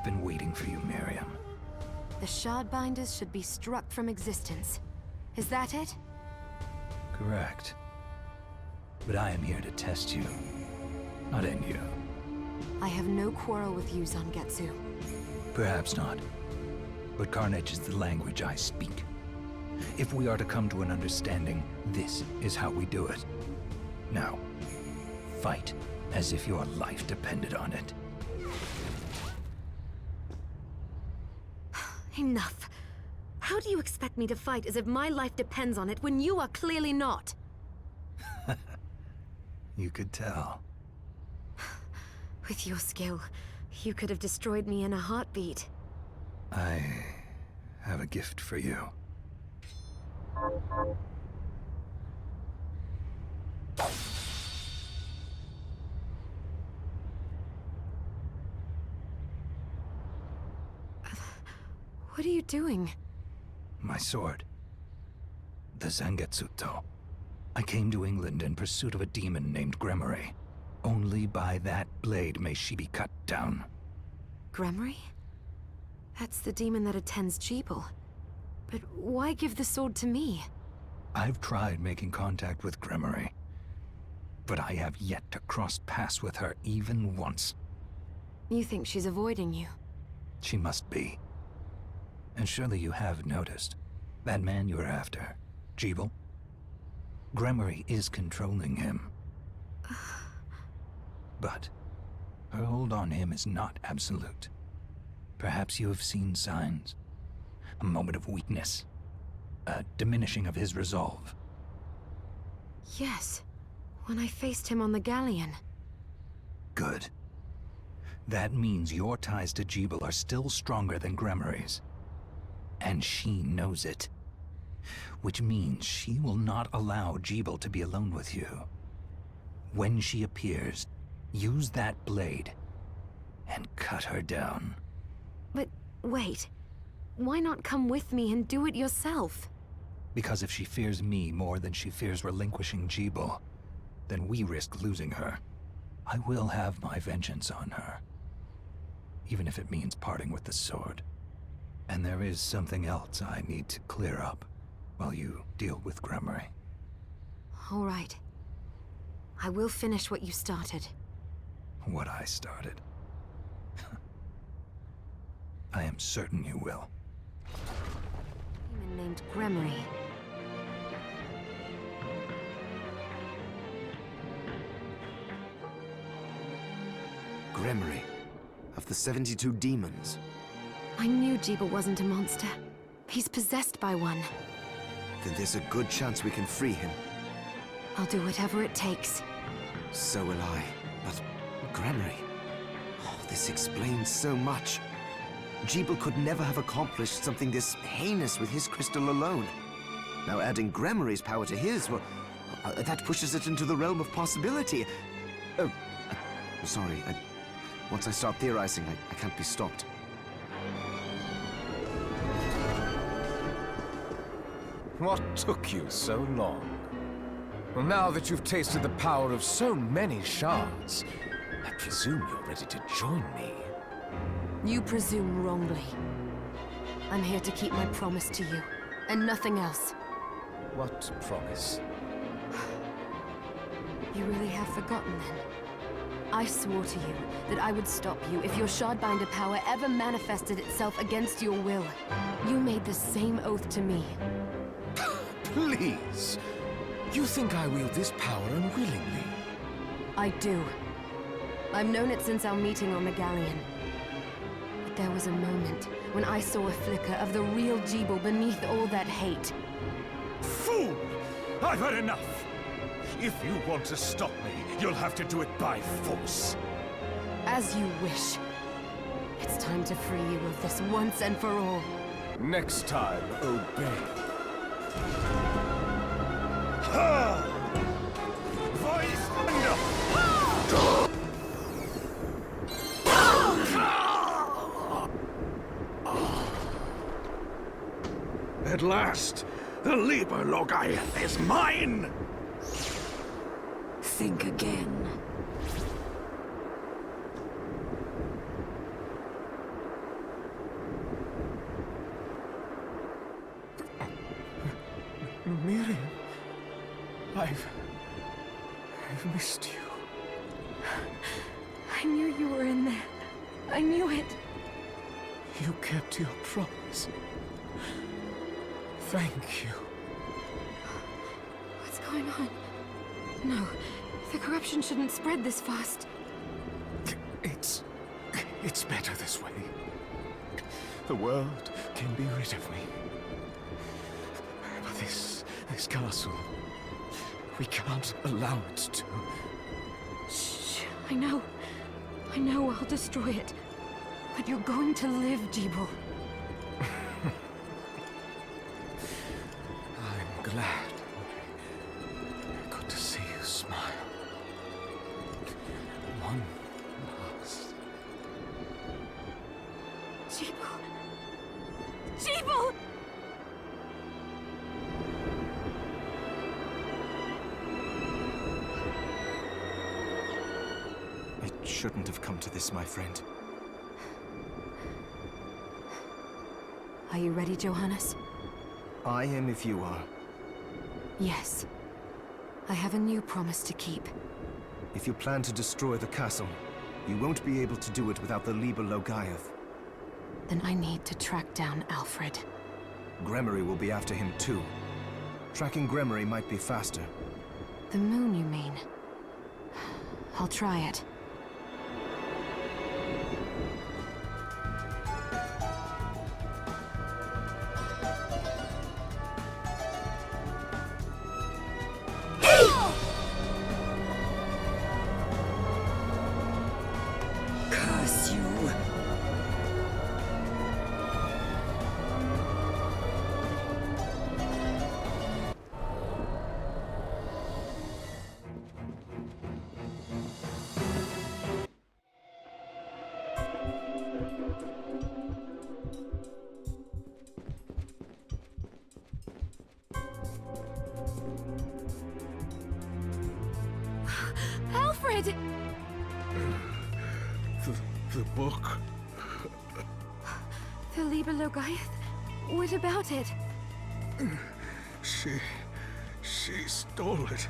been waiting for you, Miriam. The Shardbinders should be struck from existence. Is that it? Correct. But I am here to test you, not end you. I have no quarrel with you, Zangetsu. Perhaps not. But carnage is the language I speak. If we are to come to an understanding, this is how we do it. Now, fight as if your life depended on it. Enough. How do you expect me to fight as if my life depends on it when you are clearly not? You could tell. With your skill, you could have destroyed me in a heartbeat. I have a gift for you. What are you doing? My sword. The Zangetsuto. I came to England in pursuit of a demon named Gremory. Only by that blade may she be cut down. Gremory? That's the demon that attends Jeeble. But why give the sword to me? I've tried making contact with Gremory, but I have yet to cross paths with her even once. You think she's avoiding you? She must be. And surely you have noticed. That man you're after, Jeeble? Gremory is controlling him. But her hold on him is not absolute. Perhaps you have seen signs. A moment of weakness. A diminishing of his resolve. Yes. When I faced him on the galleon. Good. That means your ties to Jeeble are still stronger than Gremory's. And she knows it. Which means she will not allow Jeeble to be alone with you. When she appears, use that blade and cut her down. But wait. Why not come with me and do it yourself? Because if she fears me more than she fears relinquishing Jeeble, then we risk losing her. I will have my vengeance on her. Even if it means parting with the sword. And there is something else I need to clear up while you deal with Gremory. All right. I will finish what you started. What I started. I am certain you will. Demon named Gremory. Gremory, of the 72 demons. I knew Jeeble wasn't a monster. He's possessed by one. Then there's a good chance we can free him. I'll do whatever it takes. So will I. But Gremory... Oh, this explains so much. Jeeble could never have accomplished something this heinous with his crystal alone. Now adding Gremory's power to his, well, that pushes it into the realm of possibility. Oh, sorry. Once I start theorizing, I can't be stopped. What took you so long? Well, now that you've tasted the power of so many shards, I presume you're ready to join me. You presume wrongly. I'm here to keep my promise to you, and nothing else. What promise? You really have forgotten then? I swore to you that I would stop you if your Shardbinder power ever manifested itself against your will. You made the same oath to me. Please! You think I wield this power unwillingly? I do. I've known it since our meeting on the galleon. But there was a moment when I saw a flicker of the real Jeeble beneath all that hate. Fool! I've had enough! If you want to stop me, you'll have to do it by force. As you wish. It's time to free you of this once and for all. Next time, obey. Ha! Voice thunder! At last, the Liber Logaeth is mine! Think again. I've missed you. I knew you were in there. I knew it. You kept your promise. Thank you. What's going on? No, the corruption shouldn't spread this fast. It's better this way. The world can be rid of me. But this castle, we can't allow it to. Shh, I know. I know I'll destroy it. But you're going to live, Jeeble. I'm glad. Good to see you smile. One last. Jeeble! Jeeble! It shouldn't have come to this, my friend. Are you ready, Johannes? I am if you are. Yes. I have a new promise to keep. If you plan to destroy the castle, you won't be able to do it without the Liber Logaeth. Then I need to track down Alfred. Gremory will be after him too. Tracking Gremory might be faster. The moon, you mean? I'll try it. Curse you! Alfred! The book. The Liber Logaeth? What about it? She stole it.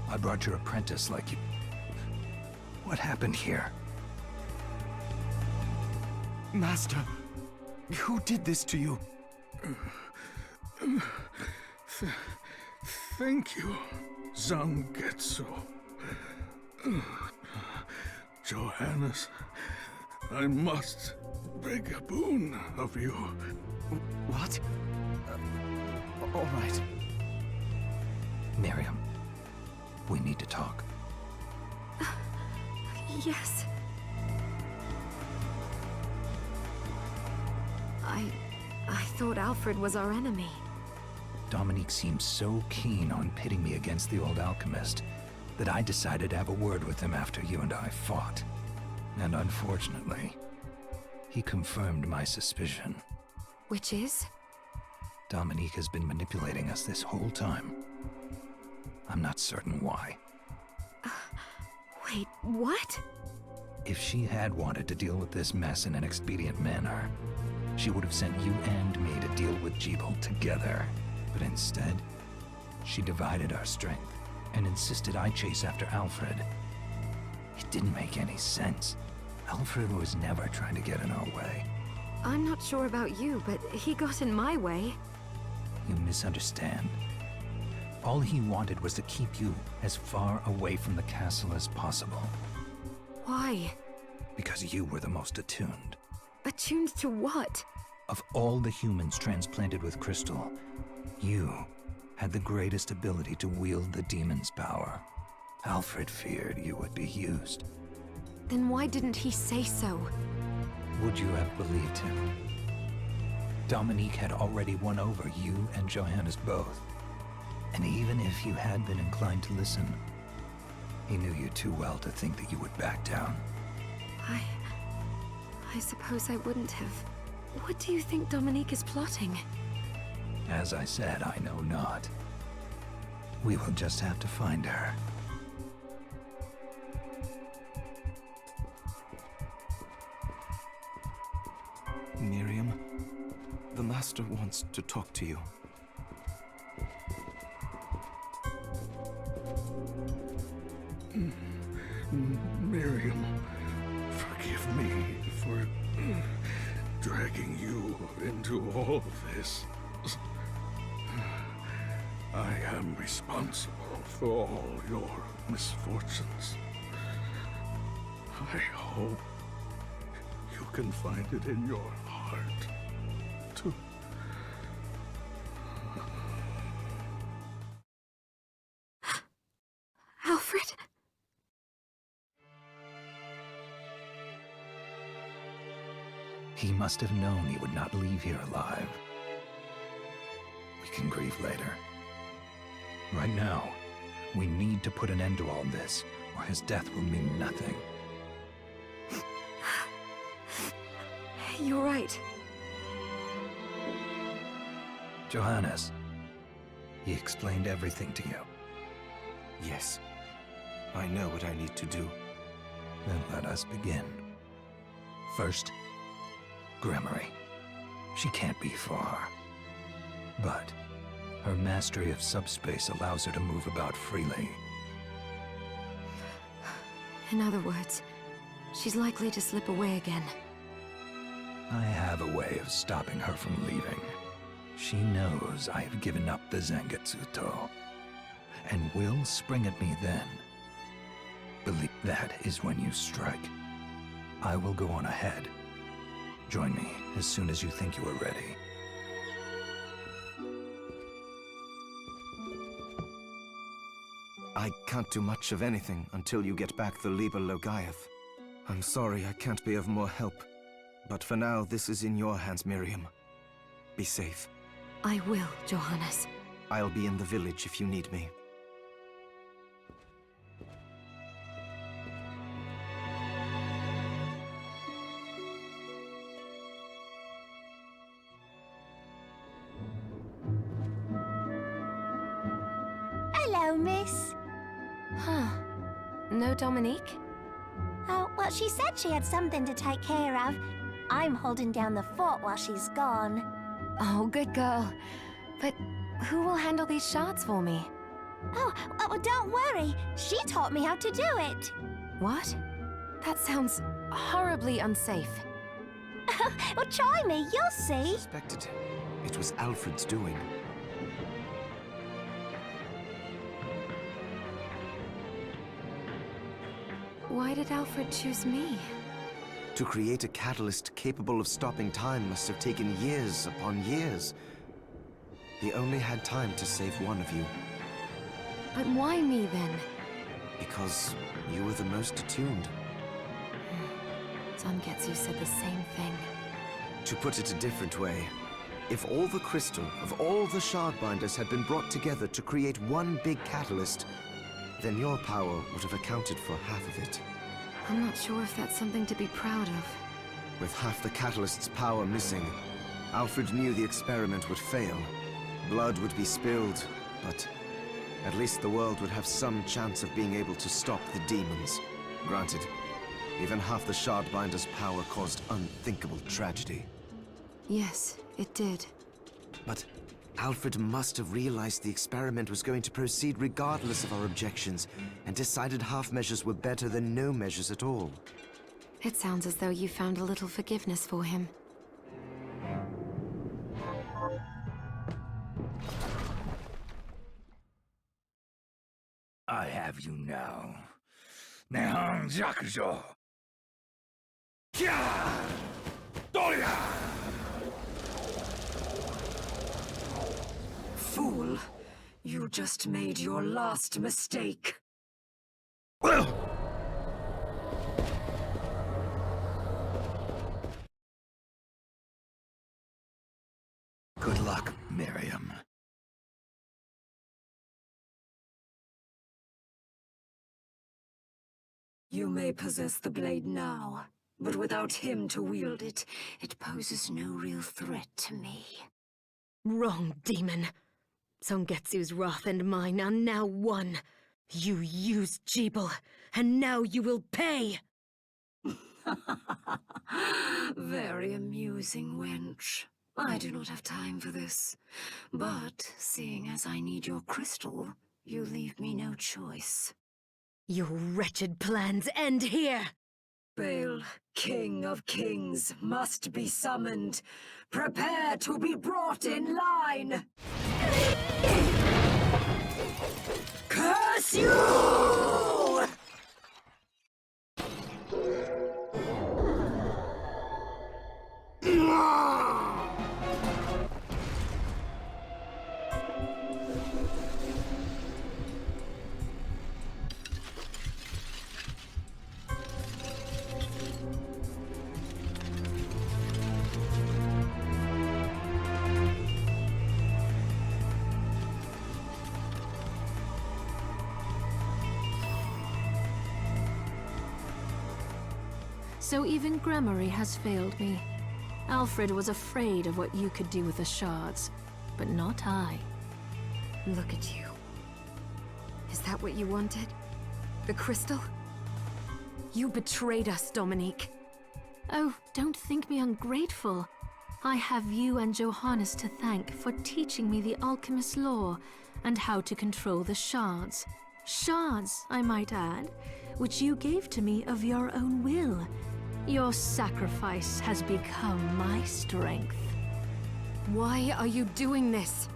I brought your apprentice like you... What happened here? Master, who did this to you? Thank you, Zangetsu. Johannes, I must beg a boon of you. What? All right. Miriam, we need to talk. Yes. I thought Alfred was our enemy. Dominique seemed so keen on pitting me against the old alchemist that I decided to have a word with him after you and I fought. And unfortunately, he confirmed my suspicion. Which is? Dominique has been manipulating us this whole time. I'm not certain why. Wait, what? If she had wanted to deal with this mess in an expedient manner, she would have sent you and me to deal with Jeeble together. But instead, she divided our strength and insisted I chase after Alfred. It didn't make any sense. Alfred was never trying to get in our way. I'm not sure about you, but he got in my way. You misunderstand. All he wanted was to keep you as far away from the castle as possible. Why? Because you were the most attuned. Attuned to what? Of all the humans transplanted with Crystal, you had the greatest ability to wield the demon's power. Alfred feared you would be used. Then why didn't he say so? Would you have believed him? Dominique had already won over you and Johannes both. And even if you had been inclined to listen, he knew you too well to think that you would back down. I suppose I wouldn't have. What do you think Dominique is plotting? As I said, I know not. We will just have to find her. Miriam, the Master wants wants to talk to you. Miriam, forgive me for dragging you into all of this. I am responsible for all your misfortunes. I hope you can find it in your heart to... Alfred? He must have known he would not leave here alive. We can grieve later. Right now, we need to put an end to all this, or his death will mean nothing. You're right. Johannes, he explained everything to you. Yes, I know what I need to do. Then let us begin. First, Gremory. She can't be far. But her mastery of subspace allows her to move about freely. In other words, she's likely to slip away again. I have a way of stopping her from leaving. She knows I have given up the Zangetsuto, and will spring at me then. Believe that is when you strike. I will go on ahead. Join me as soon as you think you are ready. I can't do much of anything until you get back the Liber Logaeth. I'm sorry I can't be of more help, but for now this is in your hands, Miriam. Be safe. I will, Johannes. I'll be in the village if you need me. Hello, miss. Huh. No Dominique? Oh, well, she said she had something to take care of. I'm holding down the fort while she's gone. Oh, good girl. But who will handle these shards for me? Oh, well, don't worry. She taught me how to do it. What? That sounds horribly unsafe. Well, try me, you'll see. Suspected it was Alfred's doing. Why did Alfred choose me? To create a catalyst capable of stopping time must have taken years upon years. He only had time to save one of you. But why me then? Because you were the most attuned. Zangetsu said the same thing. To put it a different way, if all the crystal of all the shardbinders had been brought together to create one big catalyst, then your power would have accounted for half of it. I'm not sure if that's something to be proud of. With half the catalyst's power missing, Alfred knew the experiment would fail. Blood would be spilled, but at least the world would have some chance of being able to stop the demons. Granted, even half the shardbinder's power caused unthinkable tragedy. Yes, it did. But Alfred must have realized the experiment was going to proceed regardless of our objections, and decided half measures were better than no measures at all. It sounds as though you found a little forgiveness for him. I have you now. Nihon Jakujo. Kya! Doria! Fool, you just made your last mistake. Good luck, Miriam. You may possess the blade now, but without him to wield it, it poses no real threat to me. Wrong, demon. Zangetsu's wrath and mine are now one. You used Jeeble, and now you will pay! Very amusing, wench. I do not have time for this. But, seeing as I need your crystal, you leave me no choice. Your wretched plans end here! Baal, King of Kings, must be summoned. Prepare to be brought in line! Curse you! So even Gremory has failed me. Alfred was afraid of what you could do with the shards, but not I. Look at you. Is that what you wanted? The crystal? You betrayed us, Dominique. Oh, don't think me ungrateful. I have you and Johannes to thank for teaching me the alchemist's lore and how to control the shards. Shards, I might add, which you gave to me of your own will. Your sacrifice has become my strength. Why are you doing this?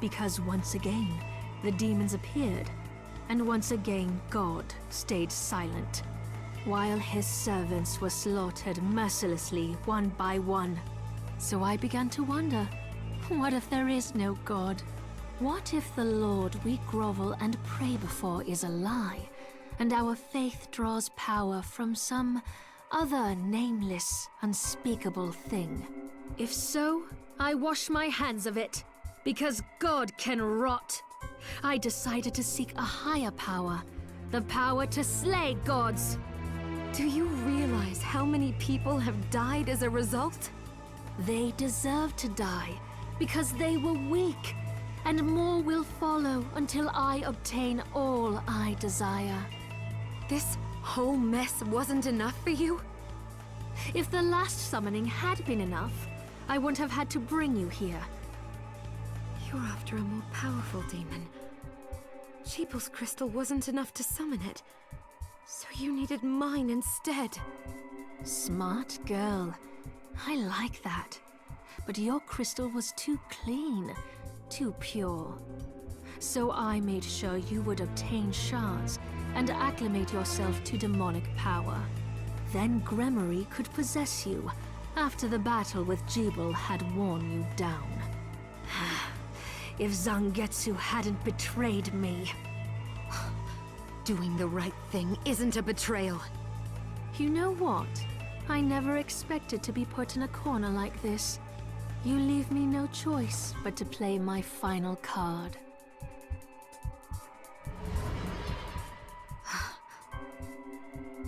Because once again, the demons appeared, and once again God stayed silent, while his servants were slaughtered mercilessly one by one. So I began to wonder, what if there is no God? What if the Lord we grovel and pray before is a lie, and our faith draws power from some other nameless, unspeakable thing? If so, I wash my hands of it, because God can rot. I decided to seek a higher power, the power to slay gods. Do you realize how many people have died as a result? They deserve to die, because they were weak, and more will follow until I obtain all I desire. This whole mess wasn't enough for you? If the last summoning had been enough, I wouldn't have had to bring you here. You're after a more powerful demon. Sheeple's crystal wasn't enough to summon it, so you needed mine instead. Smart girl. I like that. But your crystal was too clean, too pure. So I made sure you would obtain shards and acclimate yourself to demonic power. Then Gremory could possess you after the battle with Jebel had worn you down. If Zangetsu hadn't betrayed me... Doing the right thing isn't a betrayal. You know what? I never expected to be put in a corner like this. You leave me no choice but to play my final card.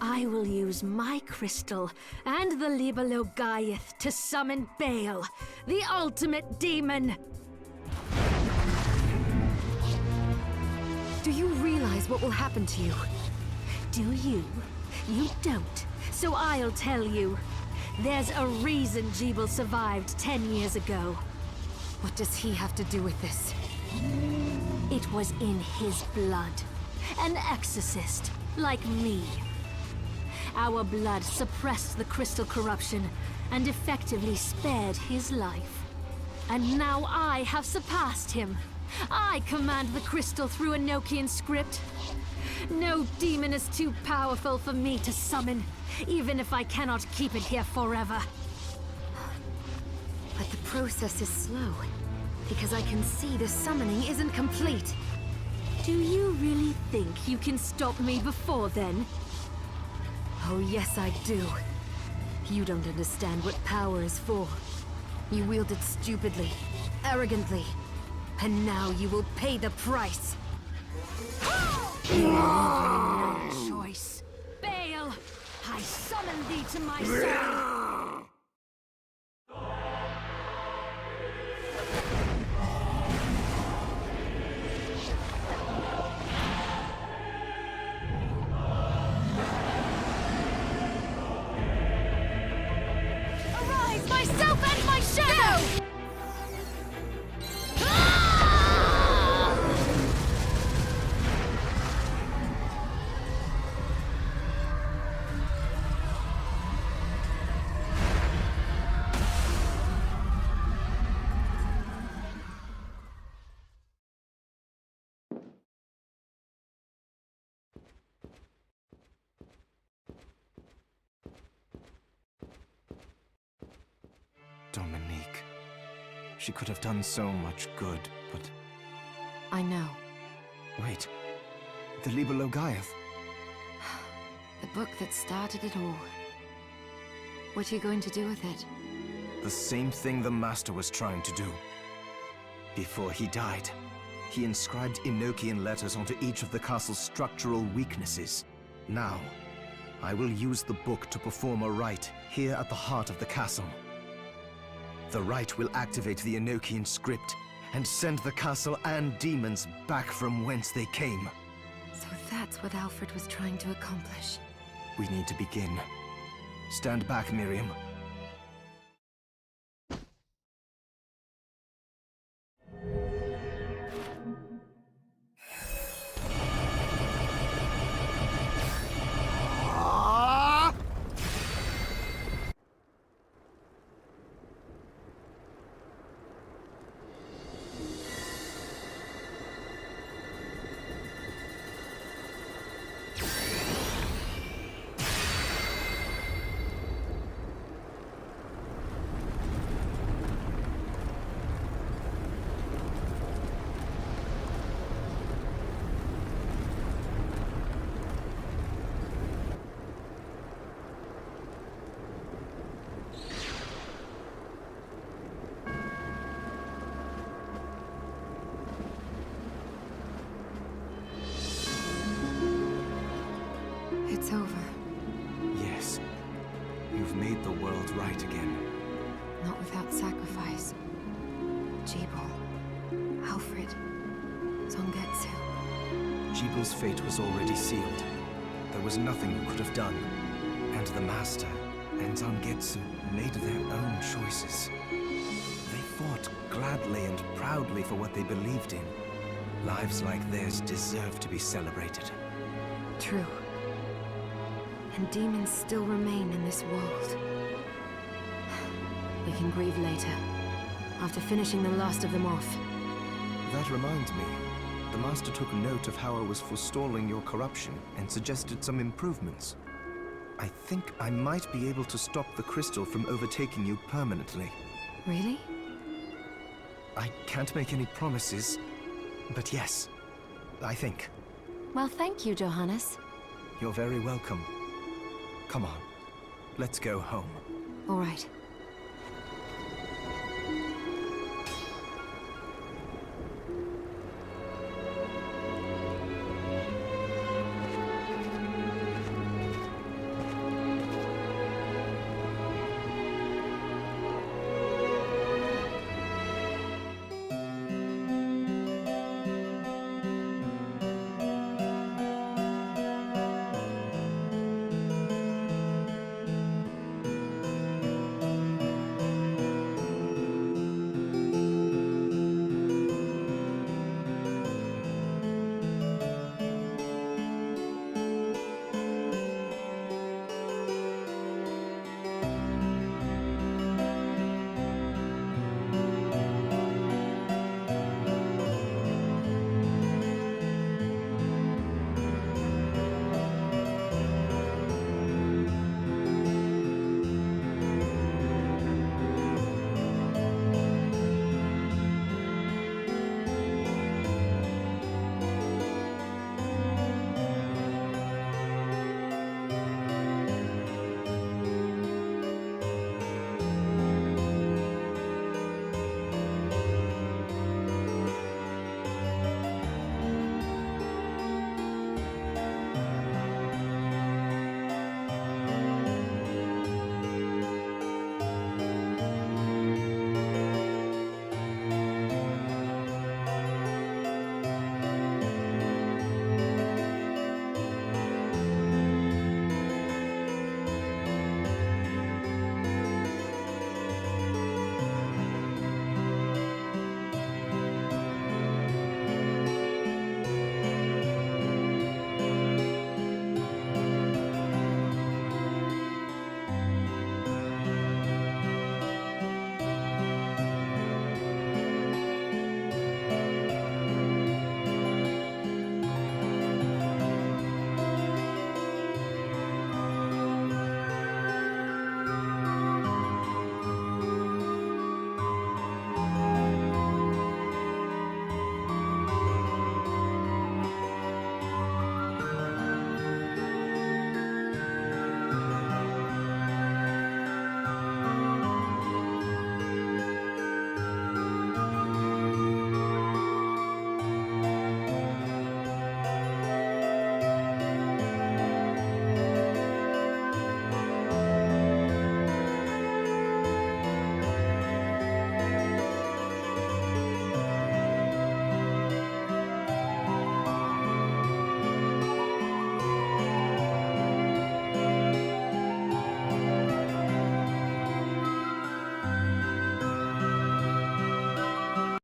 I will use my crystal and the Libelo Gaiath to summon Baal, the ultimate demon! Do you realize what will happen to you? Do you? You don't. So I'll tell you. There's a reason Jebel survived 10 years ago. What does he have to do with this? It was in his blood. An exorcist, like me. Our blood suppressed the crystal corruption and effectively spared his life. And now I have surpassed him. I command the crystal through Enochian script. No demon is too powerful for me to summon, even if I cannot keep it here forever. But the process is slow, because I can see the summoning isn't complete. Do you really think you can stop me before then? Oh yes, I do. You don't understand what power is for. You wield it stupidly, arrogantly, and now you will pay the price. No choice. Baal, I summon thee to my side. Arise, myself and my She could have done so much good, but... I know. Wait. The Liber Logaeth. The book that started it all. What are you going to do with it? The same thing the Master was trying to do. Before he died, he inscribed Enochian letters onto each of the castle's structural weaknesses. Now, I will use the book to perform a rite here at the heart of the castle. The rite will activate the Enochian script and send the castle and demons back from whence they came. So that's what Alfred was trying to accomplish. We need to begin. Stand back, Miriam. It's over. Yes. You've made the world right again. Not without sacrifice. Jebel, Alfred, Zongetsu. Jebel's fate was already sealed. There was nothing you could have done. And the Master and Zangetsu made their own choices. They fought gladly and proudly for what they believed in. Lives like theirs deserve to be celebrated. True. And demons still remain in this world. We can grieve later, after finishing the last of them off. That reminds me. The Master took note of how I was forestalling your corruption and suggested some improvements. I think I might be able to stop the crystal from overtaking you permanently. Really? I can't make any promises, but yes, I think. Well, thank you, Johannes. You're very welcome. Come on, let's go home. All right.